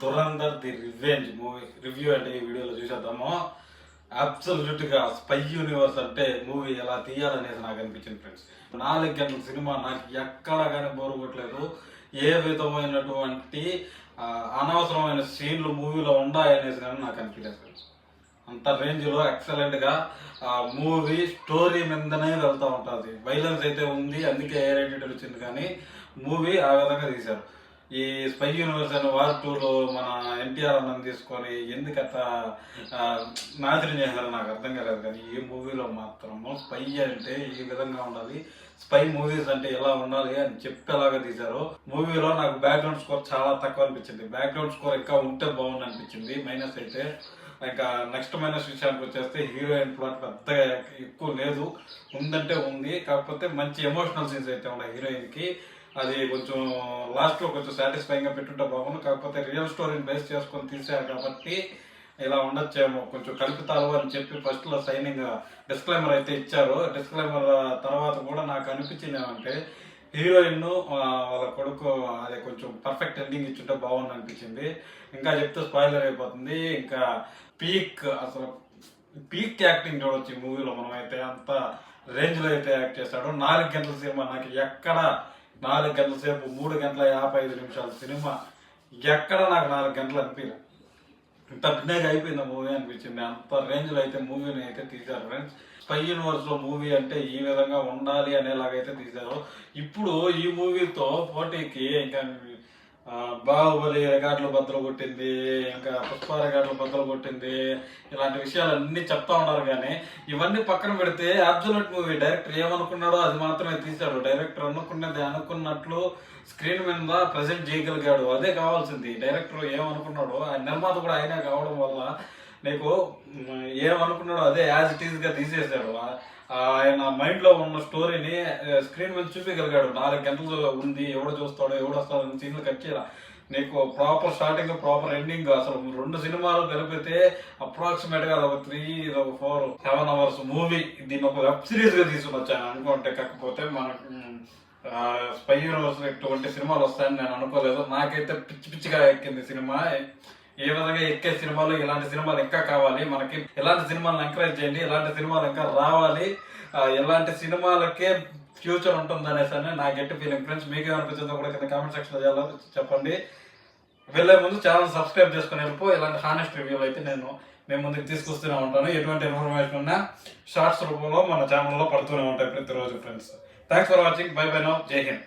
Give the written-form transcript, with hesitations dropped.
Dhurandhar the revenge movie review అంటే ఈ వీడియోలో చూసేద్దాము. అబ్సల్యూట్ గా స్పై యూనివర్స్ అంటే మూవీ ఎలా తీయాలనేది నాకు అనిపించింది ఫ్రెండ్స్. 4 గంటల సినిమా నాకు ఎక్కడ కానీ బోరు కొట్టలేదు. ఏ విధమైనటువంటి అనవసరమైన సీన్లు మూవీలో ఉన్నాయనేసి కానీ నాకు అనిపించలేదు ఫ్రెండ్స్. అంత రేంజ్లో ఎక్సలెంట్గా మూవీ స్టోరీ మీదనే వెళ్తూ ఉంటుంది. వైలెన్స్ అయితే ఉంది, అందుకే ఏ రేటెడ్ వచ్చింది, కానీ మూవీ ఆ విధంగా తీశారు. ఈ స్పై యూనివర్స్ అని వార్ 2లో మన ఎన్టీఆర్ అన్నం తీసుకొని ఎందుకంత నాశనం చేశారో నాకు అర్థం కాలేదు. కానీ ఈ మూవీలో మాత్రము స్పై అంటే ఈ విధంగా ఉండాలి, స్పై మూవీస్ అంటే ఎలా ఉండాలి అని చెప్పేలాగా తీశారు. మూవీలో నాకు బ్యాక్గ్రౌండ్ స్కోర్ చాలా తక్కువ అనిపించింది. బ్యాక్గ్రౌండ్ స్కోర్ ఇంకా ఉంటే బాగుంది అనిపించింది. మైనస్ అయితే ఇంకా నెక్స్ట్ మైనస్ విషయానికి వచ్చేస్తే హీరోయిన్ ప్లాట్ పెద్దగా ఎక్కువ లేదు, ఉందంటే ఉంది. కాకపోతే మంచి ఎమోషనల్ సీన్స్ అయితే ఉన్నాయి హీరోయిన్కి. అది కొంచెం లాస్ట్లో కొంచెం సాటిస్ఫైయింగ్గా పెట్టుంటే బాగుంది. కాకపోతే రియల్ స్టోరీని బేస్ చేసుకొని తీశారు కాబట్టి ఇలా ఉండొచ్చేమో, కొంచెం కలుపుతారు అని చెప్పి ఫస్ట్లో సైనింగ్ డిస్క్లైమర్ అయితే ఇచ్చారు. డిస్క్లైమర్ తర్వాత కూడా నాకు అనిపించింది ఏమంటే హీరోయిన్ వాళ్ళ కొడుకు అది కొంచెం పర్ఫెక్ట్ ఎండింగ్ ఇచ్చుంటే బాగుంది అనిపించింది. ఇంకా చెప్తే స్పాయిలర్ అయిపోతుంది. ఇంకా అసలు పీక్ యాక్టింగ్ చూడొచ్చు ఈ మూవీలో. మనమైతే అంత రేంజ్లో అయితే యాక్ట్ చేస్తాడు. 4 గంటల సినిమా నాకు ఎక్కడ 4 గంటల సేపు 3 గంటల 55 నిమిషాల సినిమా ఎక్కడ నాకు 4 గంటలు అనిపించలేదు. ఇంత బిన్నగా అయిపోయింది మూవీ అనిపించింది. అంత రేంజ్లో అయితే మూవీని అయితే తీశారు ఫ్రెండ్స్. స్పై యూనివర్స్లో మూవీ అంటే ఈ విధంగా ఉండాలి అనేలాగైతే తీశారు. ఇప్పుడు ఈ మూవీతో పోటీకి ఇంకా బాహుబలి రికార్డులు బద్దలు కొట్టింది, ఇంకా పుష్ప రికార్డులు బద్దలు కొట్టింది, ఇలాంటి విషయాలన్నీ చెప్తా ఉన్నారు. కానీ ఇవన్నీ పక్కన పెడితే అబ్సల్యూట్ మూవీ డైరెక్టర్ ఏమనుకున్నాడో అది మాత్రమే తీశాడు. డైరెక్టర్ అనుకున్నది అనుకున్నట్లు స్క్రీన్ మీద ప్రజెంట్ చేయగలిగాడు. అదే కావాల్సింది. డైరెక్టర్ ఏమనుకున్నాడో ఆ నిర్మాత కూడా అయినా కావడం వల్ల నీకు ఏమనుకున్నాడో అదే యాజ్ ఇట్ ఈజ్ గా తీసేశాడు. ఆయన మైండ్ లో ఉన్న స్టోరీని స్క్రీన్ మీద చూపించగలిగాడు. 4 గంటలు ఉంది, ఎవడు చూస్తాడో ఎవడు వస్తాడో సీన్లు కట్ చేయాల. నీకు ప్రాపర్ స్టార్టింగ్ ప్రాపర్ ఎండింగ్, అసలు 2 సినిమాలు కలిపితే అప్రాక్సిమేట్ గా 3 4 7 అవర్స్ మూవీ. దీన్ని ఒక వెబ్ సిరీస్ గా తీసుకొచ్చాను అనుకుంటే. కాకపోతే మనకు స్పై యూనివర్స్ ఇటువంటి సినిమాలు వస్తాయని నేను అనుకోలేదు. నాకైతే పిచ్చి పిచ్చిగా ఎక్కింది సినిమా. ఏ విధంగా ఎక్కే సినిమాలు, ఇలాంటి సినిమాలు ఇంకా కావాలి మనకి. ఇలాంటి సినిమాలను ఎంకరేజ్ చేయండి, ఇలాంటి సినిమాలు ఇంకా రావాలి, ఇలాంటి సినిమాలకే ఫ్యూచర్ ఉంటుంది అనేసి నా గట్టి ఫీలింగ్ ఫ్రెండ్స్. మీకు ఏమనిపించిందో కూడా కింద కామెంట్ సెక్షన్లో చెప్పండి. వెళ్ళే ముందు ఛానల్ సబ్స్క్రైబ్ చేసుకుని వెళ్ళిపో. ఇలాంటి హానెస్ట్ రివ్యూలు అయితే నేను మేము ముందుకు తీసుకొస్తూనే ఉంటాను. ఎటువంటి ఇన్ఫర్మేషన్ ఉన్నా షార్ట్స్ రూపంలో మన ఛానల్లో పడుతూనే ఉంటాయి ప్రతిరోజు friends. Thanks for watching. By by now. జై హింద్.